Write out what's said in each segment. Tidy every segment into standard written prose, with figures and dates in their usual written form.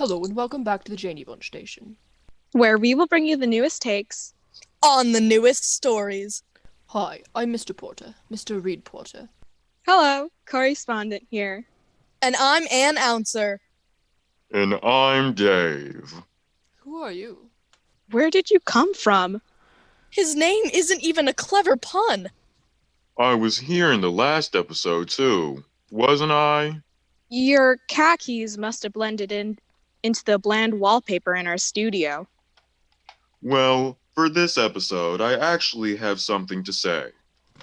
Hello and welcome back to the Janie Bunch Station, where we will bring you the newest takes on the newest stories. Hi, I'm Mr. Porter, Mr. Reed Porter. Hello, correspondent here. And I'm Ann Ouncer. And I'm Dave. Who are you? Where did you come from? His name isn't even a clever pun. I was here in the last episode too, wasn't I? Your khakis must have blended into the bland wallpaper in our studio. Well, for this episode, I actually have something to say.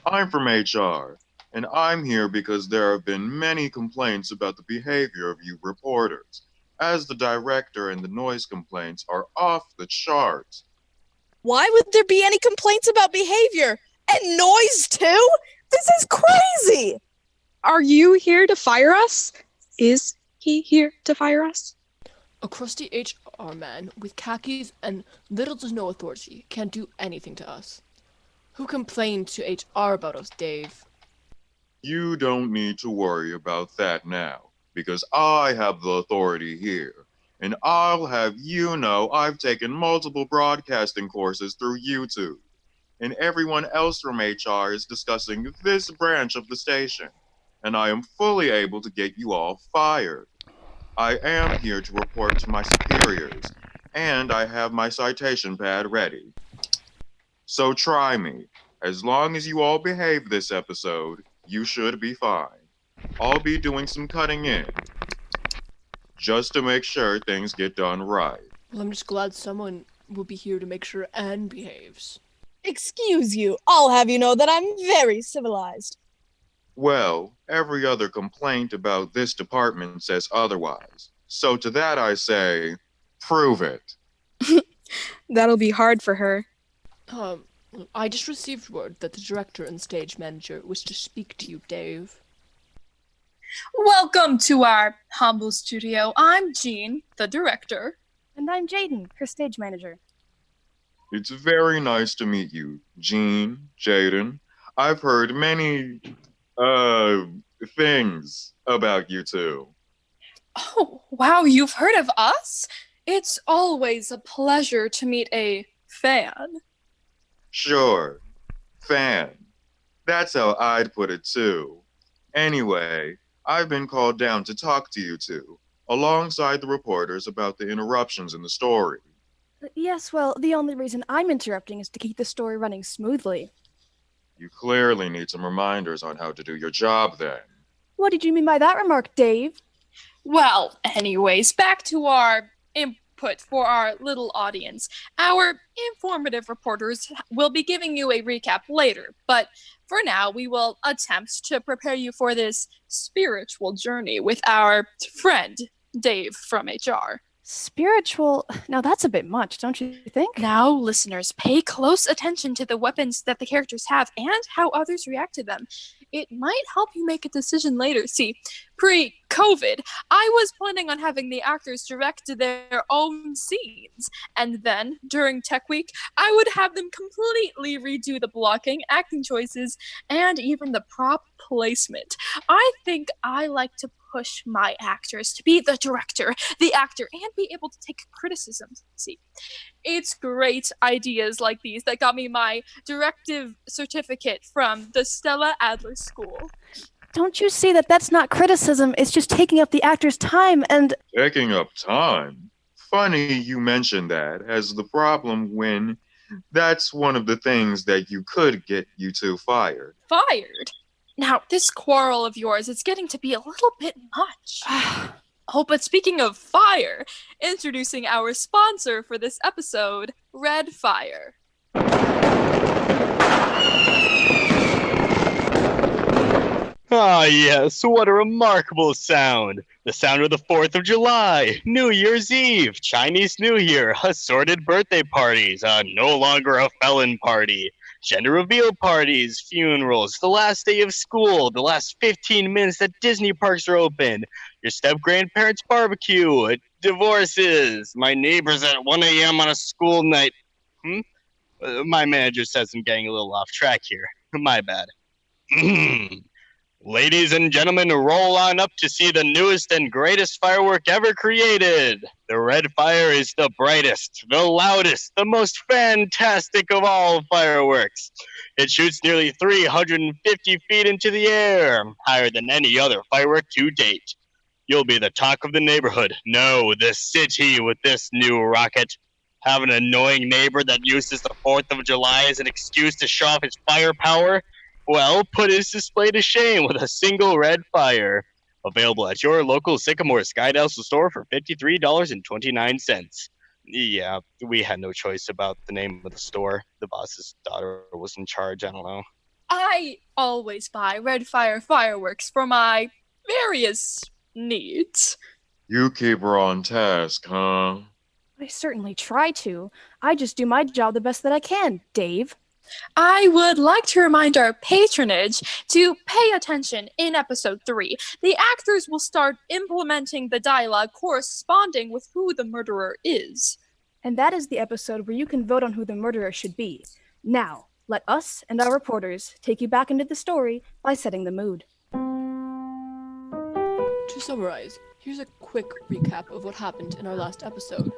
I'm from HR, and I'm here because there have been many complaints about the behavior of you reporters, as the director and the noise complaints are off the charts. Why would there be any complaints about behavior? And noise too? This is crazy! Are you here to fire us? Is he here to fire us? A crusty HR man with khakis and little to no authority can't do anything to us. Who complained to HR about us, Dave? You don't need to worry about that now, because I have the authority here. And I'll have you know I've taken multiple broadcasting courses through YouTube. And everyone else from HR is discussing this branch of the station. And I am fully able to get you all fired. I am here to report to my superiors, and I have my citation pad ready. So try me. As long as you all behave this episode, you should be fine. I'll be doing some cutting in, just to make sure things get done right. Well, I'm just glad someone will be here to make sure Anne behaves. Excuse you, I'll have you know that I'm very civilized. Well, every other complaint about this department says otherwise. So to that I say, prove it. That'll be hard for her. I just received word that the director and stage manager wish to speak to you, Dave. Welcome to our humble studio. I'm Jean, the director. And I'm Jaden, her stage manager. It's very nice to meet you, Jean, Jaden. I've heard many, things about you two. Oh, wow, you've heard of us? It's always a pleasure to meet a fan. Sure. Fan. That's how I'd put it too. Anyway, I've been called down to talk to you two, alongside the reporters about the interruptions in the story. Yes, well, the only reason I'm interrupting is to keep the story running smoothly. You clearly need some reminders on how to do your job then. What did you mean by that remark, Dave? Well, anyways, back to our input for our little audience. Our informative reporters will be giving you a recap later, but for now, we will attempt to prepare you for this spiritual journey with our friend, Dave from HR. Spiritual? Now that's a bit much, don't you think? Now, listeners, pay close attention to the weapons that the characters have and how others react to them. It might help you make a decision later. See, pre-COVID, I was planning on having the actors direct their own scenes. And then, during Tech Week, I would have them completely redo the blocking, acting choices, and even the prop placement. I think I like to push my actors to be the director, the actor, and be able to take criticism. See, it's great ideas like these that got me my directive certificate from the Stella Adler School. Don't you see that that's not criticism, it's just taking up the actor's time and... Taking up time? Funny you mentioned that, as the problem when that's one of the things that you could get you two fired. Fired? Now, this quarrel of yours is getting to be a little bit much. Oh, but speaking of fire, introducing our sponsor for this episode, Red Fire. Ah, yes, what a remarkable sound. The sound of the 4th of July, New Year's Eve, Chinese New Year, assorted birthday parties, no longer a felon party, gender reveal parties, funerals, the last day of school, the last 15 minutes that Disney parks are open, your step-grandparents' barbecue, divorces, my neighbors at 1 a.m. on a school night. My manager says I'm getting a little off track here. My bad. Ladies and gentlemen, roll on up to see the newest and greatest firework ever created. The red fire is the brightest, the loudest, the most fantastic of all fireworks. It shoots nearly 350 feet into the air, higher than any other firework to date. You'll be the talk of the neighborhood, no, the city, with this new rocket. Have an annoying neighbor that uses the 4th of July as an excuse to show off his firepower? Well, put his display to shame with a single red fire. Available at your local Sycamore Skydale store for $53.29. Yeah, we had no choice about the name of the store. The boss's daughter was in charge, I don't know. I always buy red fire fireworks for my various needs. You keep her on task, huh? I certainly try to. I just do my job the best that I can, Dave. I would like to remind our patronage to pay attention in episode 3. The actors will start implementing the dialogue corresponding with who the murderer is. And that is the episode where you can vote on who the murderer should be. Now, let us and our reporters take you back into the story by setting the mood. To summarize, here's a quick recap of what happened in our last episode.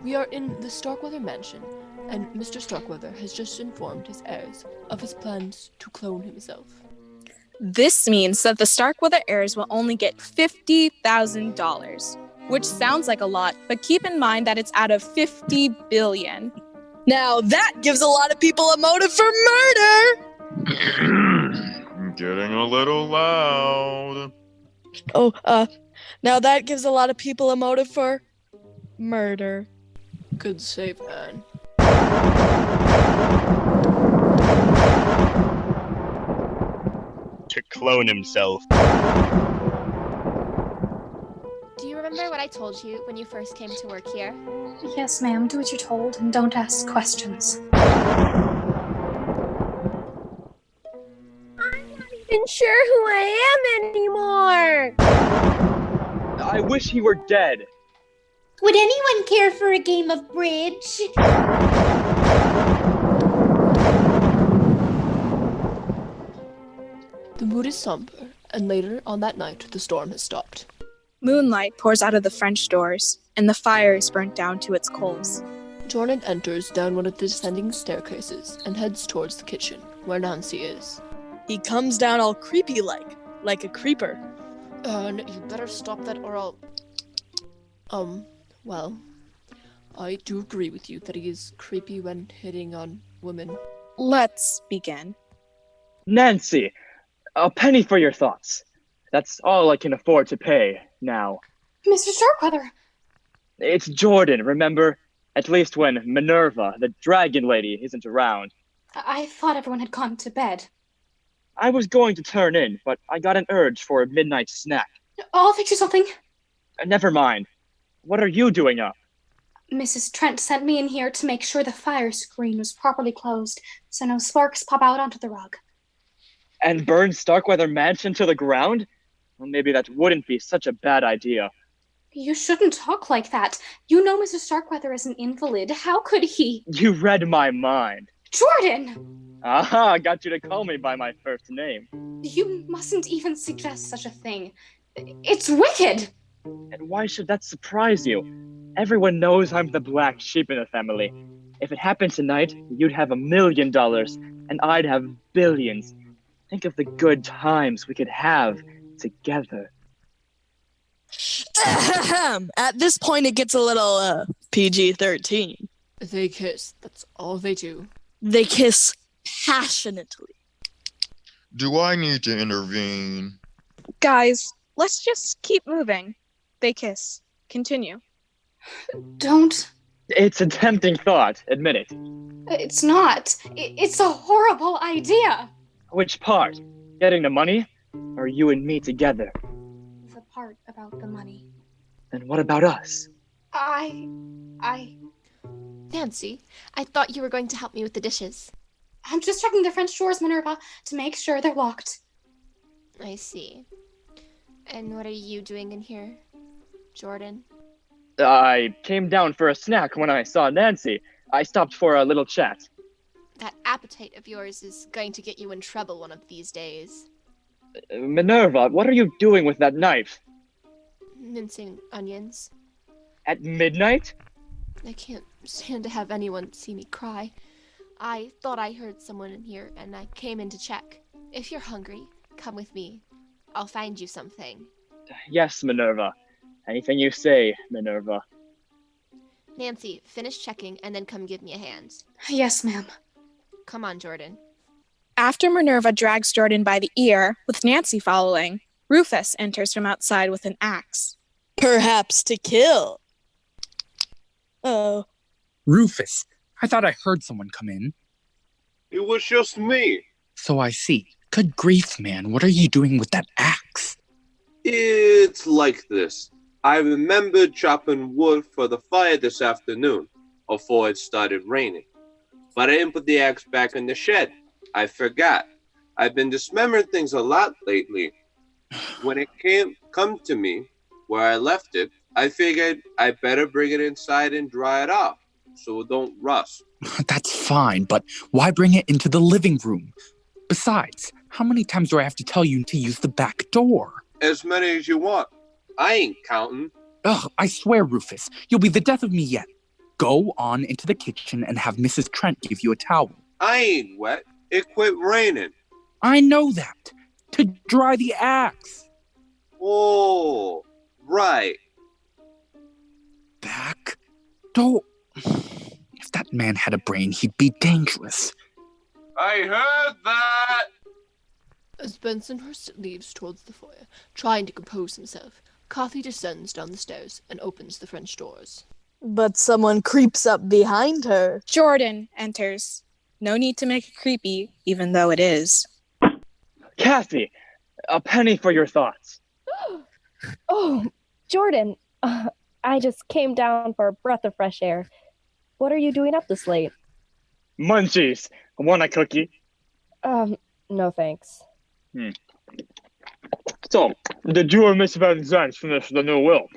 We are in the Starkweather mansion, and Mr. Starkweather has just informed his heirs of his plans to clone himself. This means that the Starkweather heirs will only get $50,000, which sounds like a lot, but keep in mind that it's out of 50 billion. Now that gives a lot of people a motive for murder! Getting a little loud. Now that gives a lot of people a motive for murder. Good save, Anne. To clone himself. Do you remember what I told you when you first came to work here? Yes, ma'am. Do what you're told and don't ask questions. I'm not even sure who I am anymore! I wish he were dead. Would anyone care for a game of bridge? The mood is somber, and later on that night, the storm has stopped. Moonlight pours out of the French doors, and the fire is burnt down to its coals. Jordan enters down one of the descending staircases and heads towards the kitchen, where Nancy is. He comes down all creepy-like a creeper. You better stop that or I'll... Well, I do agree with you that he is creepy when hitting on women. Let's begin. Nancy, a penny for your thoughts. That's all I can afford to pay now. Mr. Starkweather! It's Jordan, remember? At least when Minerva, the dragon lady, isn't around. I thought everyone had gone to bed. I was going to turn in, but I got an urge for a midnight snack. I'll fix you something. Never mind. What are you doing up? Mrs. Trent sent me in here to make sure the fire screen was properly closed, so no sparks pop out onto the rug. And burn Starkweather Mansion to the ground? Well, maybe that wouldn't be such a bad idea. You shouldn't talk like that. You know Mr. Starkweather is an invalid. How could he? You read my mind. Jordan! Aha, got you to call me by my first name. You mustn't even suggest such a thing. It's wicked! And why should that surprise you? Everyone knows I'm the black sheep in the family. If it happened tonight, you'd have $1 million, and I'd have billions. Think of the good times we could have together. At this point, it gets a little, PG-13. They kiss. That's all they do. They kiss passionately. Do I need to intervene? Guys, let's just keep moving. They kiss. Continue. Don't. It's a tempting thought, admit it. It's not. It's a horrible idea. Which part? Getting the money? Or you and me together? The part about the money. Then what about us? Nancy, I thought you were going to help me with the dishes. I'm just checking the French doors, Minerva, to make sure they're locked. I see. And what are you doing in here, Jordan? I came down for a snack when I saw Nancy. I stopped for a little chat. That appetite of yours is going to get you in trouble one of these days. Minerva, what are you doing with that knife? Mincing onions. At midnight? I can't stand to have anyone see me cry. I thought I heard someone in here, and I came in to check. If you're hungry, come with me. I'll find you something. Yes, Minerva. Anything you say, Minerva. Nancy, finish checking and then come give me a hand. Yes, ma'am. Come on, Jordan. After Minerva drags Jordan by the ear, with Nancy following, Rufus enters from outside with an axe. Perhaps to kill. Oh. Rufus, I thought I heard someone come in. It was just me. So I see. Good grief, man. What are you doing with that axe? It's like this. I remembered chopping wood for the fire this afternoon, before it started raining. But I didn't put the axe back in the shed. I forgot. I've been dismembering things a lot lately. When it come to me, where I left it, I figured I better bring it inside and dry it off, so it don't rust. That's fine, but why bring it into the living room? Besides, how many times do I have to tell you to use the back door? As many as you want. I ain't counting. Ugh, I swear, Rufus, you'll be the death of me yet. Go on into the kitchen and have Mrs. Trent give you a towel. I ain't wet. It quit raining. I know that. To dry the axe. Oh, right. Back door. If that man had a brain, he'd be dangerous. I heard that. As Bensonhurst leaves towards the foyer, trying to compose himself, Coffee descends down the stairs and opens the French doors. But someone creeps up behind her. Jordan enters. No need to make it creepy, even though it is. Kathy, a penny for your thoughts. Oh, Jordan, I just came down for a breath of fresh air. What are you doing up this late? Munchies. Want a cookie? No thanks. So, did you or Miss Van Zandt finish the new will?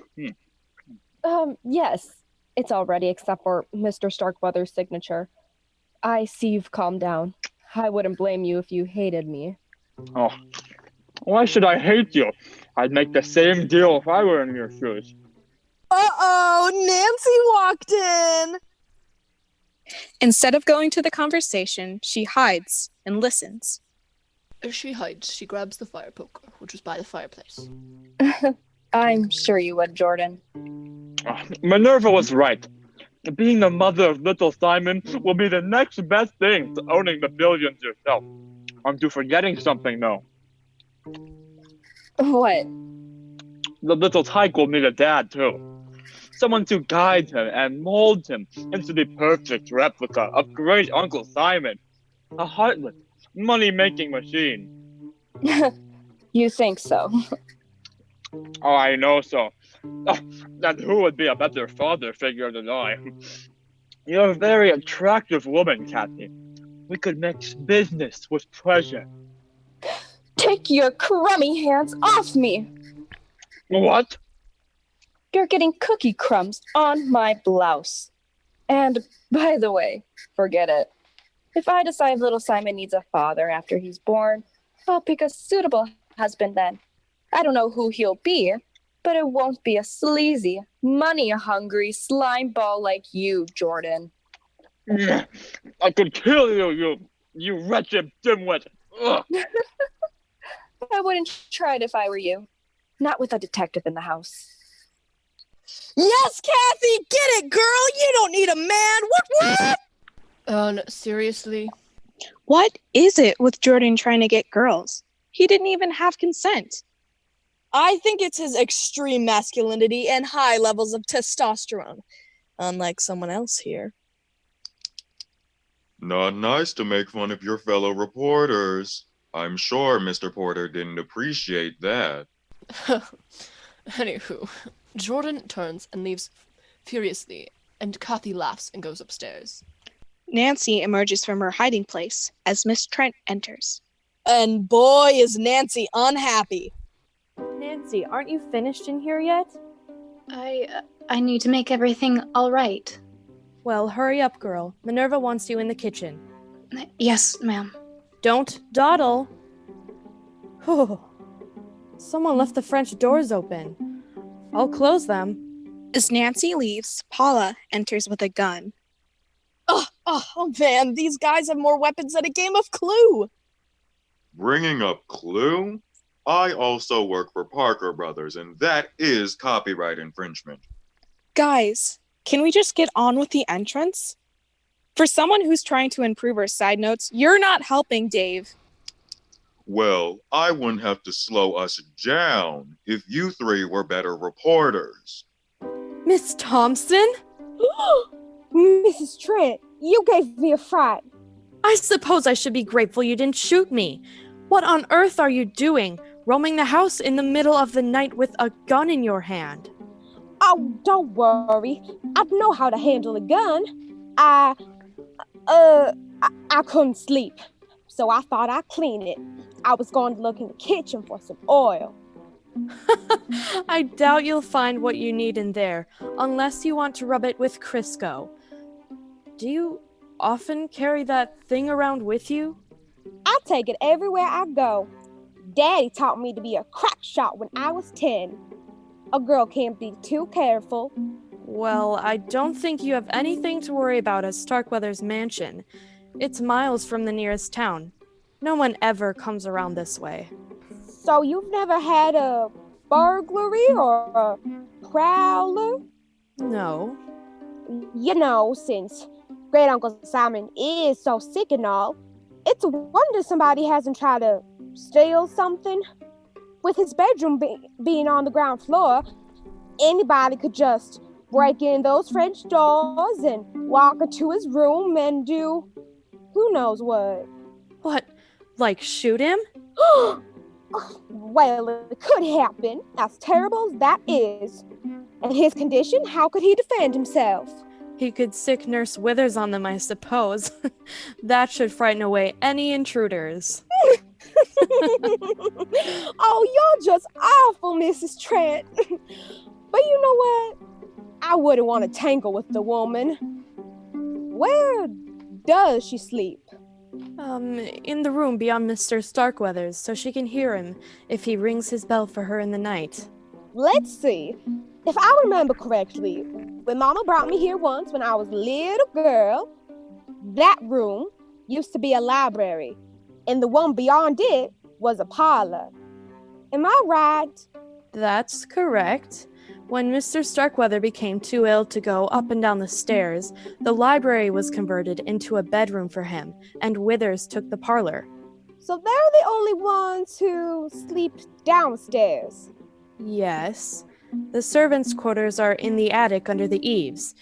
Yes. It's all ready except for Mr. Starkweather's signature. I see you've calmed down. I wouldn't blame you if you hated me. Oh, why should I hate you? I'd make the same deal if I were in your shoes. Uh-oh, Nancy walked in. Instead of going to the conversation, she hides and listens. As she hides, she grabs the fire poker, which was by the fireplace. I'm sure you would, Jordan. Minerva was right. Being the mother of little Simon will be the next best thing to owning the billions yourself. Aren't you forgetting something, though? What? The little tyke will need a dad, too. Someone to guide him and mold him into the perfect replica of great Uncle Simon. A heartless, money-making machine. You think so? Oh, I know so. Oh, and who would be a better father figure than I? You're a very attractive woman, Kathy. We could mix business with pleasure. Take your crummy hands off me! What? You're getting cookie crumbs on my blouse. And, by the way, forget it. If I decide little Simon needs a father after he's born, I'll pick a suitable husband then. I don't know who he'll be, but it won't be a sleazy, money-hungry slime ball like you, Jordan. I could kill you wretched dimwit. Ugh. I wouldn't try it if I were you. Not with a detective in the house. Yes, Kathy, get it, girl. You don't need a man. What? Seriously? What is it with Jordan trying to get girls? He didn't even have consent. I think it's his extreme masculinity and high levels of testosterone. Unlike someone else here. Not nice to make fun of your fellow reporters. I'm sure Mr. Porter didn't appreciate that. Anywho, Jordan turns and leaves furiously, and Kathy laughs and goes upstairs. Nancy emerges from her hiding place as Miss Trent enters. And boy, is Nancy unhappy. Nancy, aren't you finished in here yet? I need to make everything all right. Well, hurry up, girl. Minerva wants you in the kitchen. Yes, ma'am. Don't dawdle. Oh, someone left the French doors open. I'll close them. As Nancy leaves, Paula enters with a gun. Oh man, these guys have more weapons than a game of Clue. Bringing up Clue? I also work for Parker Brothers, and that is copyright infringement. Guys, can we just get on with the entrance? For someone who's trying to improve her side notes, you're not helping, Dave. Well, I wouldn't have to slow us down if you three were better reporters. Miss Thompson? Mrs. Trent, you gave me a fright. I suppose I should be grateful you didn't shoot me. What on earth are you doing, roaming the house in the middle of the night with a gun in your hand? Oh, don't worry. I know how to handle a gun. I couldn't sleep, so I thought I'd clean it. I was going to look in the kitchen for some oil. I doubt you'll find what you need in there, unless you want to rub it with Crisco. Do you often carry that thing around with you? I take it everywhere I go. Daddy taught me to be a crack shot when I was 10. A girl can't be too careful. Well, I don't think you have anything to worry about at Starkweather's mansion. It's miles from the nearest town. No one ever comes around this way. So you've never had a burglary or a prowler? No. You know, since Great Uncle Simon is so sick and all, it's a wonder somebody hasn't tried to steal something. With his bedroom being on the ground floor, anybody could just break in those French doors and walk into his room and do who knows what. What? Like shoot him? Well, it could happen, as terrible as that is. In his condition, how could he defend himself? He could sick Nurse Withers on them, I suppose. That should frighten away any intruders. Oh, you're just awful, Mrs. Trent. But you know what? I wouldn't want to tangle with the woman. Where does she sleep? In the room beyond Mr. Starkweather's, so she can hear him if he rings his bell for her in the night. Let's see. If I remember correctly, when Mama brought me here once when I was a little girl, that room used to be a library, and the one beyond it was a parlor. Am I right? That's correct. When Mr. Starkweather became too ill to go up and down the stairs, the library was converted into a bedroom for him, and Withers took the parlor. So they're the only ones who sleep downstairs? Yes. The servants' quarters are in the attic under the eaves.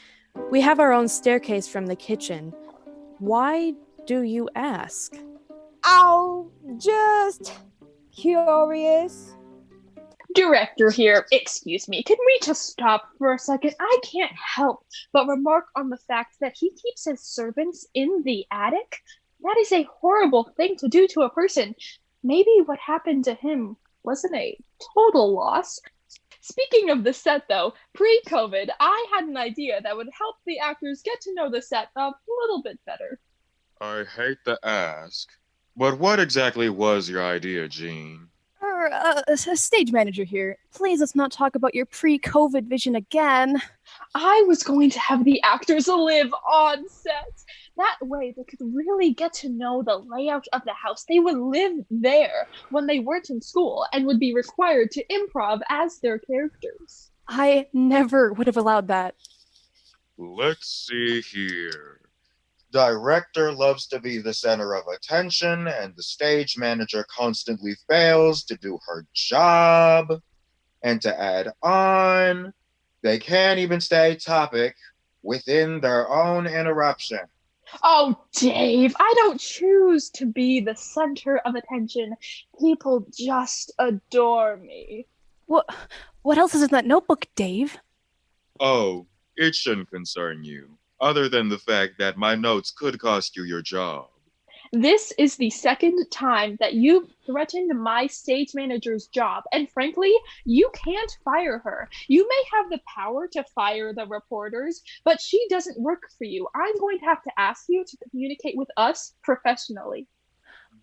We have our own staircase from the kitchen. Why do you ask? Oh, just curious. Director here, excuse me, can we just stop for a second? I can't help but remark on the fact that he keeps his servants in the attic. That is a horrible thing to do to a person. Maybe what happened to him wasn't a total loss. Speaking of the set though, pre-COVID, I had an idea that would help the actors get to know the set a little bit better. I hate to ask, but what exactly was your idea, Jean? Stage manager here. Please let's not talk about your pre-COVID vision again. I was going to have the actors live on set. That way they could really get to know the layout of the house. They would live there when they weren't in school and would be required to improv as their characters. I never would have allowed that. Let's see here. Director loves to be the center of attention, and the stage manager constantly fails to do her job. And to add on, they can't even stay topic within their own interruption. Oh, Dave, I don't choose to be the center of attention. People just adore me. What else is in that notebook, Dave? Oh, it shouldn't concern you, other than the fact that my notes could cost you your job. This is the second time that you've threatened my stage manager's job, and frankly, you can't fire her. You may have the power to fire the reporters, but she doesn't work for you. I'm going to have to ask you to communicate with us professionally.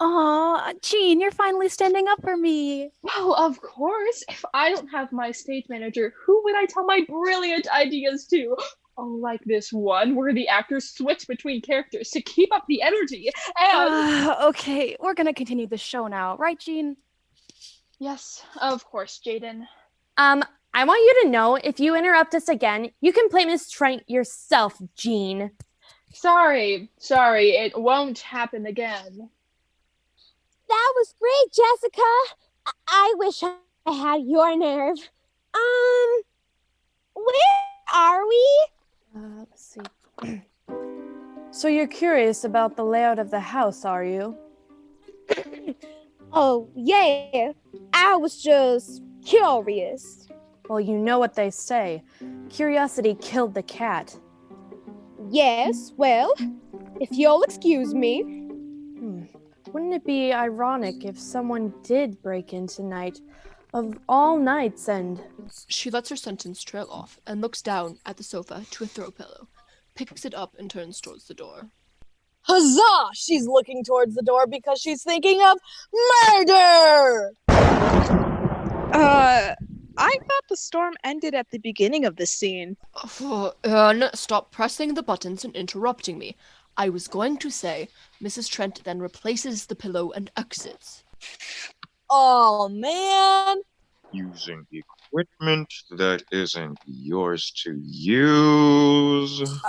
Aw, Jean, you're finally standing up for me. Oh, of course. If I don't have my stage manager, who would I tell my brilliant ideas to? Oh, like this one where the actors switch between characters to keep up the energy. And Okay, we're gonna continue the show now, right, Jean? yes, of course, Jaden. I want you to know if you interrupt us again, you can play Miss Trent yourself, Jean. Sorry, it won't happen again. That was great, Jessica. I wish I had your nerve. Where are we? Let's see. So you're curious about the layout of the house, are you? Oh, yeah. I was just curious. Well, you know what they say. Curiosity killed the cat. Yes, well, if you'll excuse me. Wouldn't it be ironic if someone did break in tonight, of all nights, and... She lets her sentence trail off and looks down at the sofa to a throw pillow, picks it up and turns towards the door. Huzzah! She's looking towards the door because she's thinking of murder! I thought the storm ended at the beginning of this scene. Stop pressing the buttons and interrupting me. I was going to say, Mrs. Trent then replaces the pillow and exits. Oh, man. Using equipment that isn't yours to use.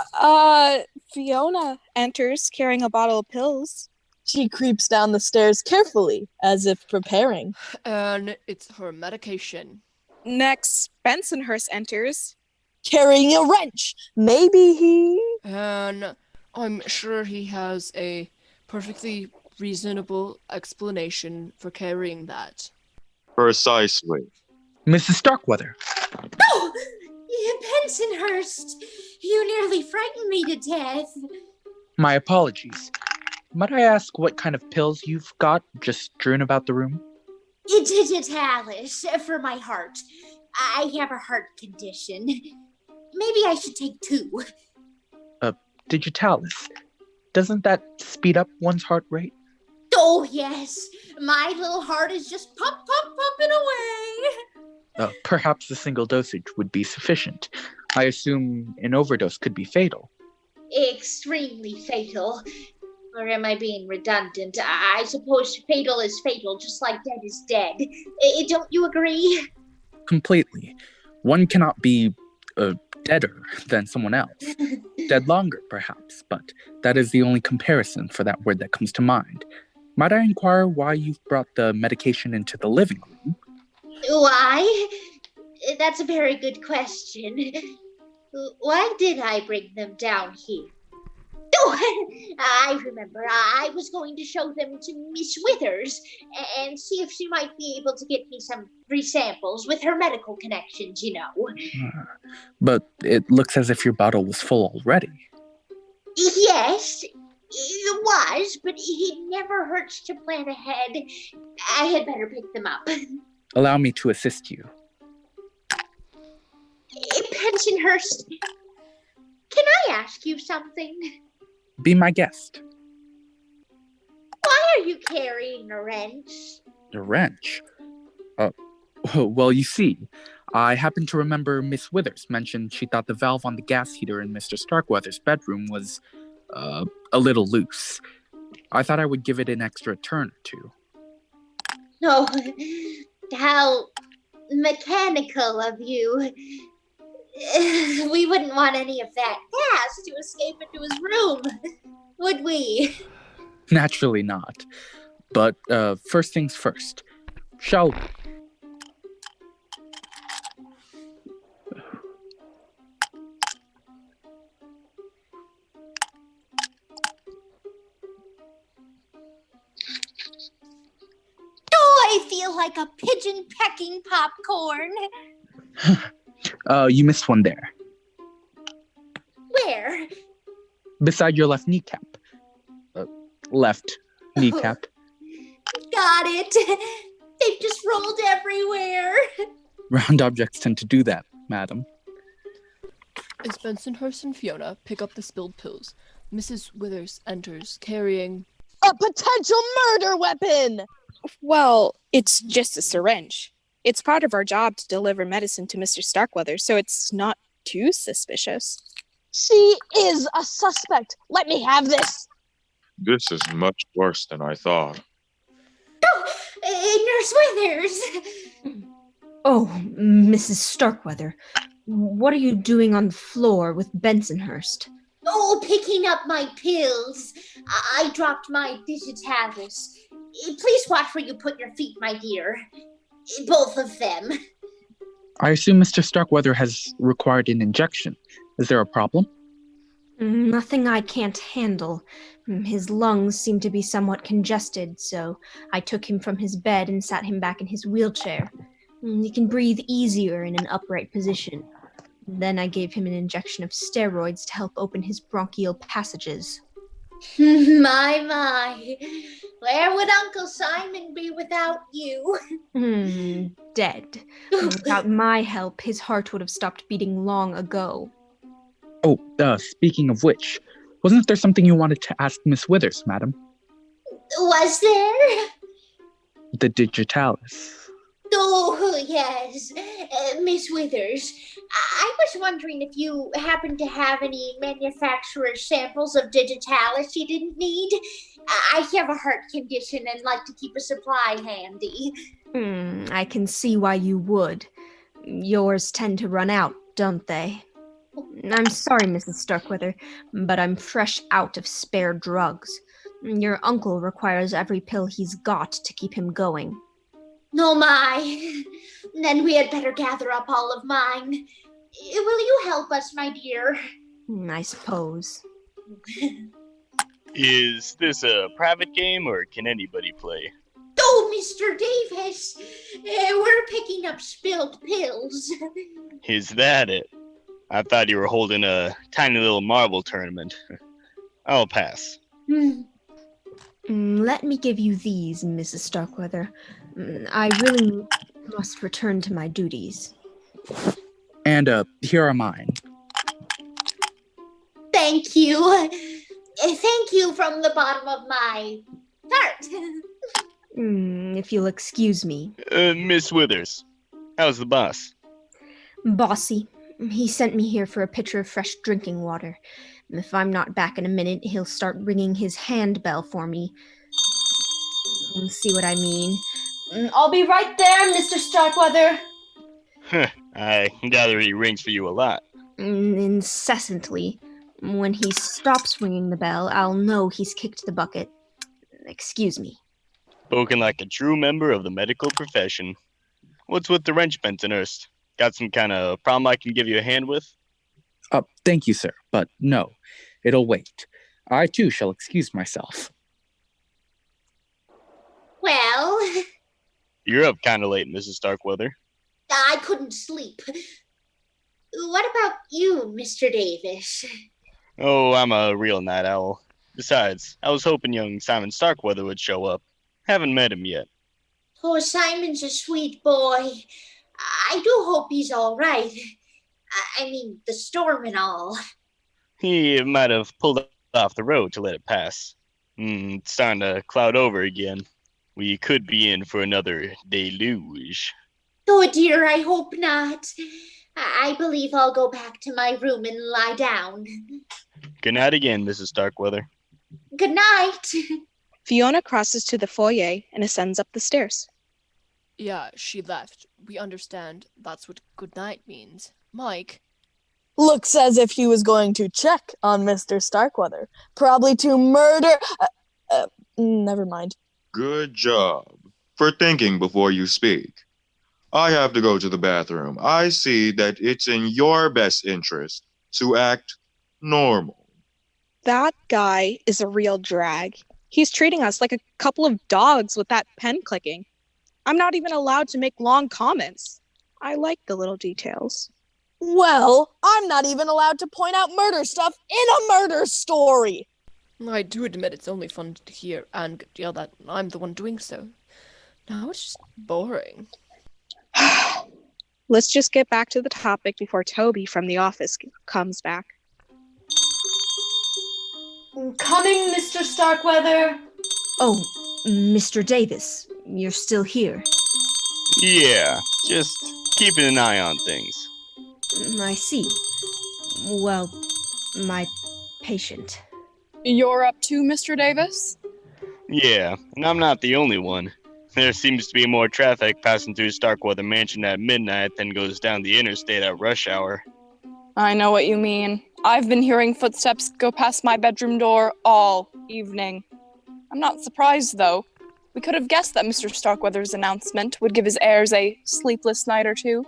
Fiona enters carrying a bottle of pills. She creeps down the stairs carefully, as if preparing. And it's her medication. Next, Bensonhurst enters. Carrying a wrench. Maybe he... And I'm sure he has a perfectly reasonable explanation for carrying that. Precisely. Mrs. Starkweather. Oh! Bensonhurst! You nearly frightened me to death. My apologies. Might I ask what kind of pills you've got just strewn about the room? Digitalis for my heart. I have a heart condition. Maybe I should take 2. Digitalis. Doesn't that speed up one's heart rate? Oh, yes. My little heart is just pumping away. Perhaps a single dosage would be sufficient. I assume an overdose could be fatal. Extremely fatal. Or am I being redundant? I suppose fatal is fatal, just like dead is dead. Don't you agree? Completely. One cannot be deader than someone else. Dead longer, perhaps, but that is the only comparison for that word that comes to mind. Might I inquire why you've brought the medication into the living room? Why? That's a very good question. Why did I bring them down here? Oh, I remember. I was going to show them to Miss Withers and see if she might be able to get me some free samples with her medical connections, you know. But it looks as if your bottle was full already. Yes, it was, but it never hurts to plan ahead. I had better pick them up. Allow me to assist you. Bensonhurst, can I ask you something? Be my guest. Why are you carrying a wrench? A wrench? Well, you see, I happen to remember Miss Withers mentioned she thought the valve on the gas heater in Mr. Starkweather's bedroom was, a little loose. I thought I would give it an extra turn or 2. Oh, how mechanical of you. We wouldn't want any of that gas to escape into his room, would we? Naturally not. But, first things first. Shall we? Oh, I feel like a pigeon pecking popcorn. You missed one there. Where? Beside your left kneecap. Left kneecap. Got it. They've just rolled everywhere. Round objects tend to do that, madam. As Bensonhurst and Fiona pick up the spilled pills, Mrs. Withers enters, carrying... a potential murder weapon! Well, it's just a syringe. It's part of our job to deliver medicine to Mr. Starkweather, so it's not too suspicious. She is a suspect. Let me have this. This is much worse than I thought. Nurse Withers! Oh, Mrs. Starkweather, what are you doing on the floor with Bensonhurst? Oh, picking up my pills. I dropped my digitalis. Please watch where you put your feet, my dear. Both of them. I assume Mr. Starkweather has required an injection. Is there a problem? Nothing I can't handle. His lungs seem to be somewhat congested, so I took him from his bed and sat him back in his wheelchair. He can breathe easier in an upright position. Then I gave him an injection of steroids to help open his bronchial passages. My. Where would Uncle Simon be without you? Dead. Without my help, his heart would have stopped beating long ago. Oh, speaking of which, wasn't there something you wanted to ask Miss Withers, madam? Was there? The digitalis. Oh, yes. Miss Withers, I was wondering if you happen to have any manufacturer samples of digitalis you didn't need. I have a heart condition and like to keep a supply handy. I can see why you would. Yours tend to run out, don't they? I'm sorry, Mrs. Starkweather, but I'm fresh out of spare drugs. Your uncle requires every pill he's got to keep him going. No, my. Then we had better gather up all of mine. Will you help us, my dear? I suppose. Is this a private game or can anybody play? Oh, Mr. Davis, we're picking up spilled pills. Is that it? I thought you were holding a tiny little marble tournament. I'll pass. Let me give you these, Mrs. Starkweather. I really must return to my duties. And, here are mine. Thank you. Thank you from the bottom of my heart. If you'll excuse me. Miss Withers, how's the boss? Bossy. He sent me here for a pitcher of fresh drinking water. If I'm not back in a minute, he'll start ringing his handbell for me. You'll see what I mean. I'll be right there, Mr. Starkweather. I gather he rings for you a lot. Incessantly. When he stops ringing the bell, I'll know he's kicked the bucket. Excuse me. Spoken like a true member of the medical profession. What's with the wrench, Bensonhurst? Got some kind of problem I can give you a hand with? Thank you, sir, but no. It'll wait. I, too, shall excuse myself. Well, You're up kind of late, Mrs. Starkweather. I couldn't sleep. What about you, Mr. Davis? Oh, I'm a real night owl. Besides, I was hoping young Simon Starkweather would show up. Haven't met him yet. Oh, Simon's a sweet boy. I do hope he's all right. I mean, the storm and all. He might have pulled off the road to let it pass. It's starting to cloud over again. We could be in for another deluge. Oh, dear, I hope not. I believe I'll go back to my room and lie down. Good night again, Mrs. Starkweather. Good night. Fiona crosses to the foyer and ascends up the stairs. Yeah, she left. We understand that's what good night means. Mike? Looks as if he was going to check on Mr. Starkweather. Probably to murder... never mind. Good job for thinking before you speak. I have to go to the bathroom. I see that it's in your best interest to act normal. That guy is a real drag. He's treating us like a couple of dogs with that pen clicking. I'm not even allowed to make long comments. I like the little details. Well, I'm not even allowed to point out murder stuff in a murder story. I do admit it's only fun to hear and get yelled at. I'm the one doing so. Now it's just boring. Let's just get back to the topic before Toby from the office comes back. Coming, Mr. Starkweather. Oh, Mr. Davis, you're still here. Yeah, just keeping an eye on things. I see. Well, my patient. You're up too, Mr. Davis? Yeah, and I'm not the only one. There seems to be more traffic passing through Starkweather Mansion at midnight than goes down the interstate at rush hour. I know what you mean. I've been hearing footsteps go past my bedroom door all evening. I'm not surprised, though. We could have guessed that Mr. Starkweather's announcement would give his heirs a sleepless night or two.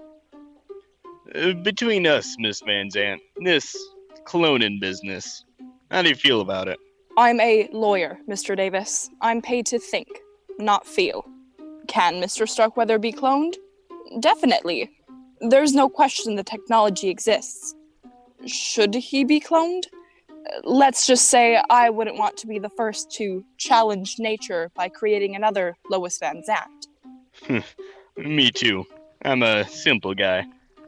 Between us, Miss Van Zandt, this cloning business, how do you feel about it? I'm a lawyer, Mr. Davis. I'm paid to think, not feel. Can Mr. Starkweather be cloned? Definitely. There's no question the technology exists. Should he be cloned? Let's just say I wouldn't want to be the first to challenge nature by creating another Lois Van Zandt. Me too. I'm a simple guy.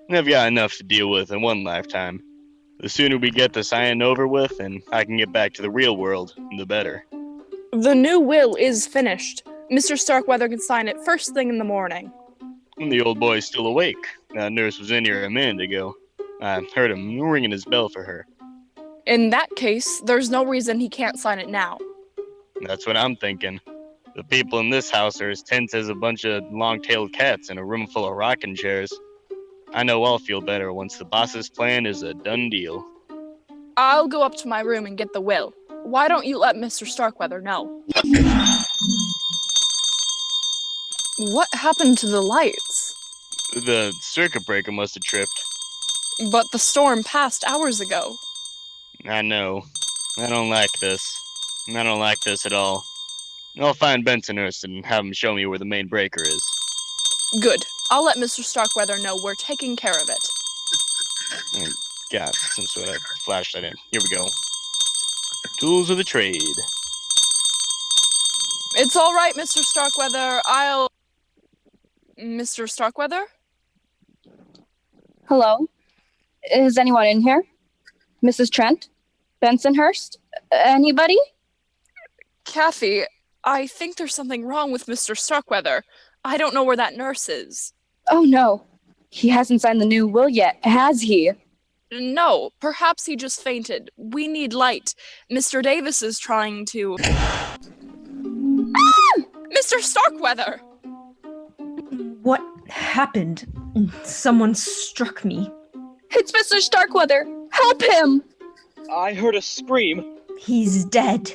I've got enough to deal with in one lifetime. The sooner we get this iron over with and I can get back to the real world, the better. The new will is finished. Mr. Starkweather can sign it first thing in the morning. The old boy's still awake. That nurse was in here a minute ago. I heard him ringing his bell for her. In that case, there's no reason he can't sign it now. That's what I'm thinking. The people in this house are as tense as a bunch of long-tailed cats in a room full of rocking chairs. I know I'll feel better once the boss's plan is a done deal. I'll go up to my room and get the will. Why don't you let Mr. Starkweather know? What happened to the lights? The circuit breaker must have tripped. But the storm passed hours ago. I know. I don't like this. I don't like this at all. I'll find Bensonhurst and have him show me where the main breaker is. Good. I'll let Mr. Starkweather know we're taking care of it. I got some sort of flashlight in. Here we go. Tools of the trade. It's all right, Mr. Starkweather. Mr. Starkweather? Hello? Is anyone in here? Mrs. Trent? Bensonhurst? Anybody? Kathy, I think there's something wrong with Mr. Starkweather. I don't know where that nurse is. Oh no. He hasn't signed the new will yet, has he? No, perhaps he just fainted. We need light. Mr. Davis is trying to... Mr. Starkweather! What happened? Someone struck me. It's Mr. Starkweather! Help him! I heard a scream. He's dead.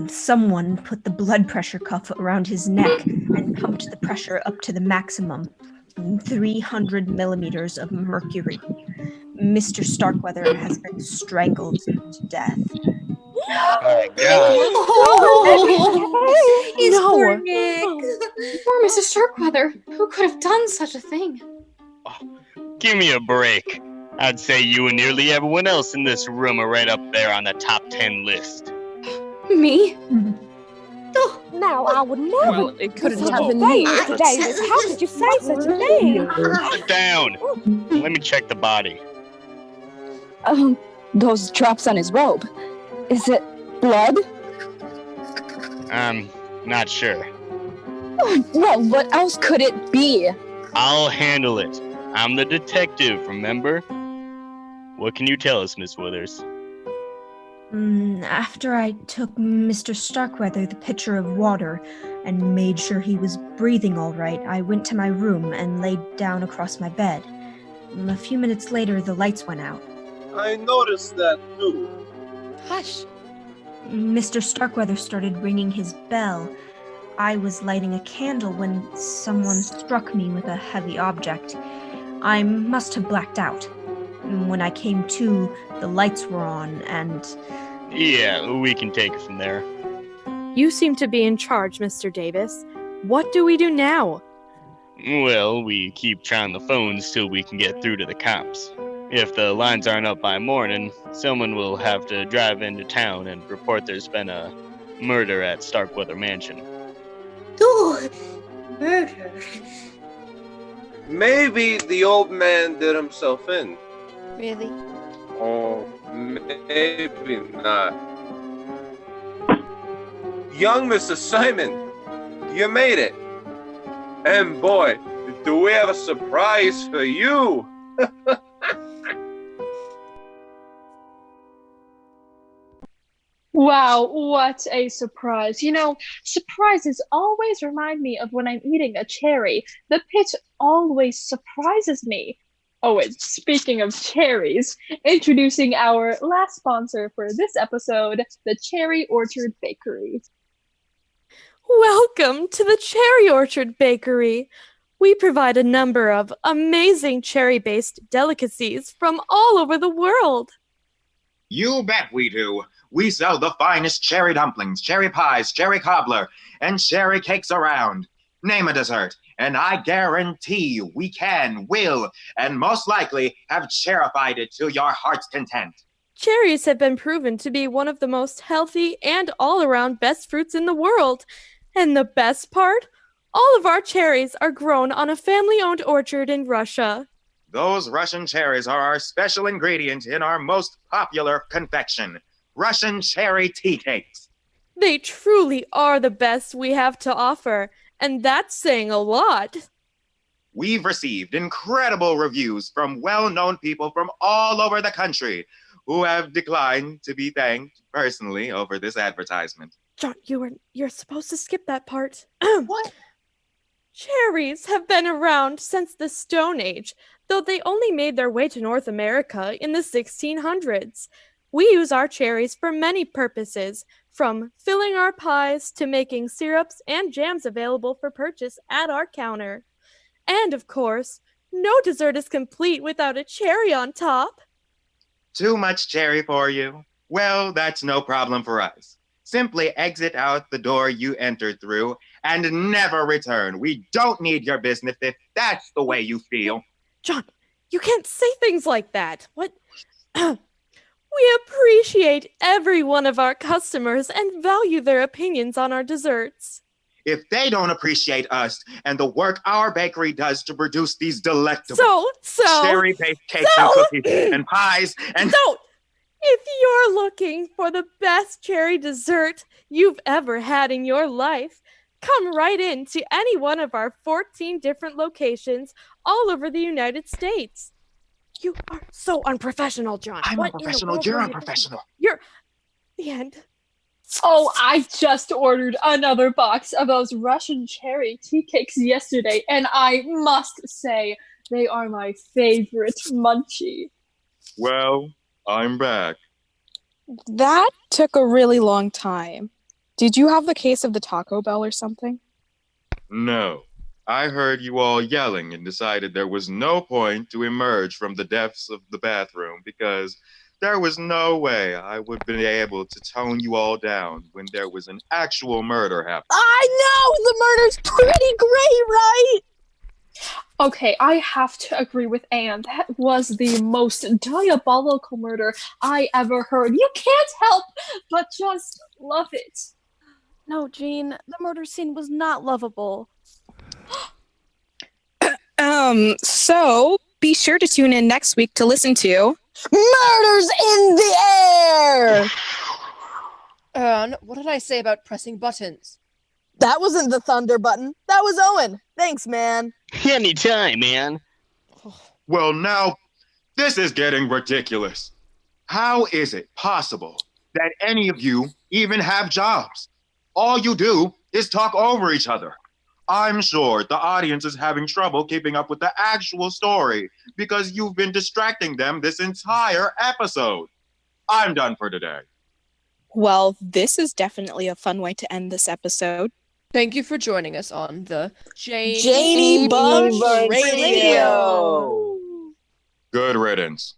Someone put the blood pressure cuff around his neck and pumped the pressure up to the maximum. 300 millimeters of mercury. Mr. Starkweather has been strangled to death. My God. No. Poor Nick. Poor Mrs. Starkweather. Who could have done such a thing? Give me a break. I'd say you and nearly everyone else in this room are right up there on the top 10 list. Me? Now, I would never. Well, it couldn't Such have a been thing, me. Mr. Davis. How could you say such a thing? Sit down. Let me check the body. Those drops on his robe. Is it blood? I'm not sure. Well, what else could it be? I'll handle it. I'm the detective, remember? What can you tell us, Miss Withers? After I took Mr. Starkweather the pitcher of water and made sure he was breathing all right, I went to my room and laid down across my bed. A few minutes later, the lights went out. I noticed that too. Hush. Mr. Starkweather started ringing his bell. I was lighting a candle when someone struck me with a heavy object. I must have blacked out. When I came to, the lights were on, and... Yeah, we can take it from there. You seem to be in charge, Mr. Davis. What do we do now? Well, we keep trying the phones till we can get through to the cops. If the lines aren't up by morning, someone will have to drive into town and report there's been a murder at Starkweather Mansion. Oh, murder. Maybe the old man did himself in. Really? Oh, maybe not. young Mr. Simon, you made it. And boy, do we have a surprise for you. Wow, what a surprise. You know, surprises always remind me of when I'm eating a cherry. The pitch always surprises me. Oh, and speaking of cherries, introducing our last sponsor for this episode, the Cherry Orchard Bakery. Welcome to the Cherry Orchard Bakery. We provide a number of amazing cherry-based delicacies from all over the world. You bet we do. We sell the finest cherry dumplings, cherry pies, cherry cobbler, and cherry cakes around. Name a dessert, and I guarantee we can, will, and most likely have cherrified it to your heart's content. Cherries have been proven to be one of the most healthy and all-around best fruits in the world. And the best part? All of our cherries are grown on a family-owned orchard in Russia. Those Russian cherries are our special ingredient in our most popular confection, Russian cherry tea cakes. They truly are the best we have to offer, and that's saying a lot. We've received incredible reviews from well-known people from all over the country who have declined to be thanked personally over this advertisement. John, you're supposed to skip that part. What? Cherries have been around since the Stone Age, though they only made their way to North America in the 1600s. We use our cherries for many purposes, from filling our pies to making syrups and jams available for purchase at our counter. And of course, no dessert is complete without a cherry on top. Too much cherry for you? Well, that's no problem for us. Simply exit out the door you entered through and never return. We don't need your business if that's the way you feel. John, you can't say things like that. What? We appreciate every one of our customers and value their opinions on our desserts. If they don't appreciate us and the work our bakery does to produce these delectable cherry-based cakes and cookies and pies and... If you're looking for the best cherry dessert you've ever had in your life, come right in to any one of our 14 different locations all over the United States. You are so unprofessional, John. I'm unprofessional. You're unprofessional. You're... The end. Oh, I just ordered another box of those Russian cherry tea cakes yesterday, and I must say, they are my favorite munchie. Well, I'm back. That took a really long time. Did you have the case of the Taco Bell or something? No. I heard you all yelling and decided there was no point to emerge from the depths of the bathroom because there was no way I would be able to tone you all down when there was an actual murder happening. I know! The murder's pretty great, right? Okay, I have to agree with Anne. That was the most diabolical murder I ever heard. You can't help but just love it. No, Jean, the murder scene was not lovable. So be sure to tune in next week to listen to Murders in the Air! Anne, what did I say about pressing buttons? That wasn't the thunder button. That was Owen. Thanks, man. Anytime, man. Well, now, this is getting ridiculous. How is it possible that any of you even have jobs? All you do is talk over each other. I'm sure the audience is having trouble keeping up with the actual story because you've been distracting them this entire episode. I'm done for today. Well, this is definitely a fun way to end this episode. Thank you for joining us on the Janie Bunch Radio. Good riddance.